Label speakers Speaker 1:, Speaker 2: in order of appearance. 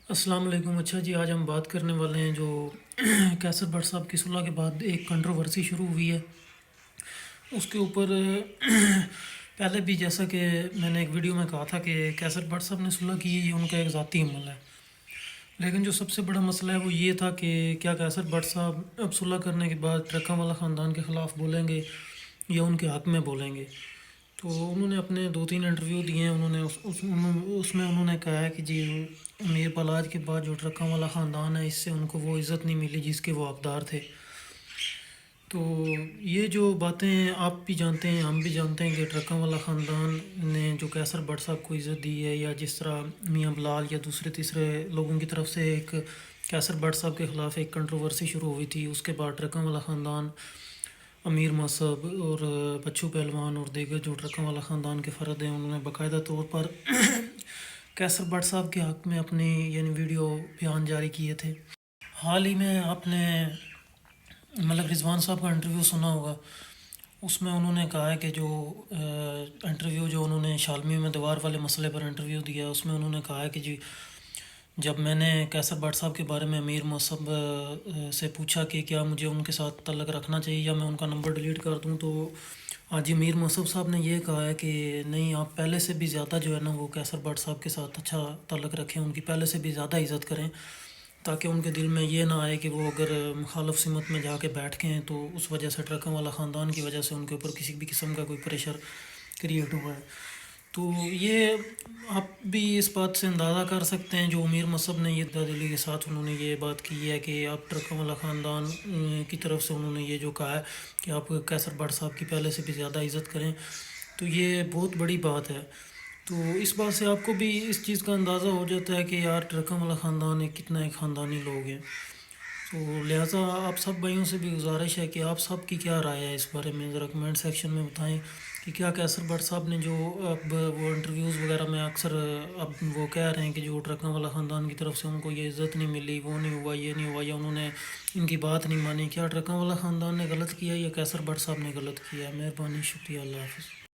Speaker 1: السلام علیکم۔ اچھا جی، آج ہم بات کرنے والے ہیں جو کیسر بٹ صاحب کی صلح کے بعد ایک کنٹروورسی شروع ہوئی ہے اس کے اوپر۔ پہلے بھی جیسا کہ میں نے ایک ویڈیو میں کہا تھا کہ کیسر بٹ صاحب نے صلح کی ہے، یہ ان کا ایک ذاتی عمل ہے، لیکن جو سب سے بڑا مسئلہ ہے وہ یہ تھا کہ کیا کیسر بٹ صاحب اب صلح کرنے کے بعد ٹرکا والا خاندان کے خلاف بولیں گے یا ان کے حق میں بولیں گے؟ تو انہوں نے اپنے 2-3 انٹرویو دیے ہیں، انہوں نے اس میں انہوں نے کہا ہے کہ جی امیر پلاج کے بعد جو ٹرکا والا خاندان ہے، اس سے ان کو وہ عزت نہیں ملی جس کے وہ حقدار تھے۔ تو یہ جو باتیں آپ بھی جانتے ہیں، ہم بھی جانتے ہیں کہ ٹرکا والا خاندان نے جو کیسر بٹ صاحب کو عزت دی ہے، یا جس طرح میاں بلال یا دوسرے تیسرے لوگوں کی طرف سے ایک کیسر بٹ صاحب کے خلاف ایک کنٹروورسی شروع ہوئی تھی، اس کے بعد ٹرکا والا خاندان، امیر مصعب اور بچو پہلوان اور دیگر جو ٹرکا والا خاندان کے فرد ہیں، انہوں نے باقاعدہ طور پر کیسر بٹ صاحب کے حق میں اپنی یعنی ویڈیو بیان جاری کیے تھے۔ حال ہی میں آپ نے ملک رضوان صاحب کا انٹرویو سنا ہوگا، اس میں انہوں نے کہا ہے کہ جو انٹرویو جو انہوں نے شالمی میں دیوار والے مسئلے پر انٹرویو دیا، اس میں انہوں نے کہا ہے کہ جی جب میں نے کیسر بٹ صاحب کے بارے میں امیر مصعب سے پوچھا کہ کیا مجھے ان کے ساتھ تعلق رکھنا چاہیے یا میں ان کا نمبر ڈیلیٹ کر دوں، تو آج امیر مصعب صاحب نے یہ کہا ہے کہ نہیں، آپ پہلے سے بھی زیادہ جو ہے نا وہ کیسر بٹ صاحب کے ساتھ اچھا تعلق رکھیں، ان کی پہلے سے بھی زیادہ عزت کریں، تاکہ ان کے دل میں یہ نہ آئے کہ وہ اگر مخالف سمت میں جا کے بیٹھ کے ہیں تو اس وجہ سے ٹرکوں والا خاندان کی وجہ سے ان کے اوپر کسی بھی قسم کا کوئی پریشر کریٹ ہوا ہے۔ تو یہ آپ بھی اس بات سے اندازہ کر سکتے ہیں، جو امیر مصعب نے یہ دلی کے ساتھ انہوں نے یہ بات کی ہے کہ آپ ٹرکوں والا خاندان کی طرف سے انہوں نے یہ جو کہا ہے کہ آپ کیسر بٹ صاحب کی پہلے سے بھی زیادہ عزت کریں، تو یہ بہت بڑی بات ہے۔ تو اس بات سے آپ کو بھی اس چیز کا اندازہ ہو جاتا ہے کہ یار ٹرکوں والا خاندان کتنا ایک خاندانی لوگ ہیں۔ تو لہٰذا آپ سب بھائیوں سے بھی گزارش ہے کہ آپ سب کی کیا رائے ہے اس بارے میں، ذرا کمنٹ سیکشن میں بتائیں کہ کیا کیسر بٹ صاحب نے جو اب وہ انٹرویوز وغیرہ میں اکثر اب وہ کہہ رہے ہیں کہ جو ٹرکوں والا خاندان کی طرف سے ان کو یہ عزت نہیں ملی، وہ نہیں ہوا، یہ نہیں ہوا، یا انہوں نے ان کی بات نہیں مانی، کیا ٹرکوں والا خاندان نے غلط کیا یا کیسر بٹ صاحب نے غلط کیا؟ مہربانی، شکریہ، اللہ حافظ۔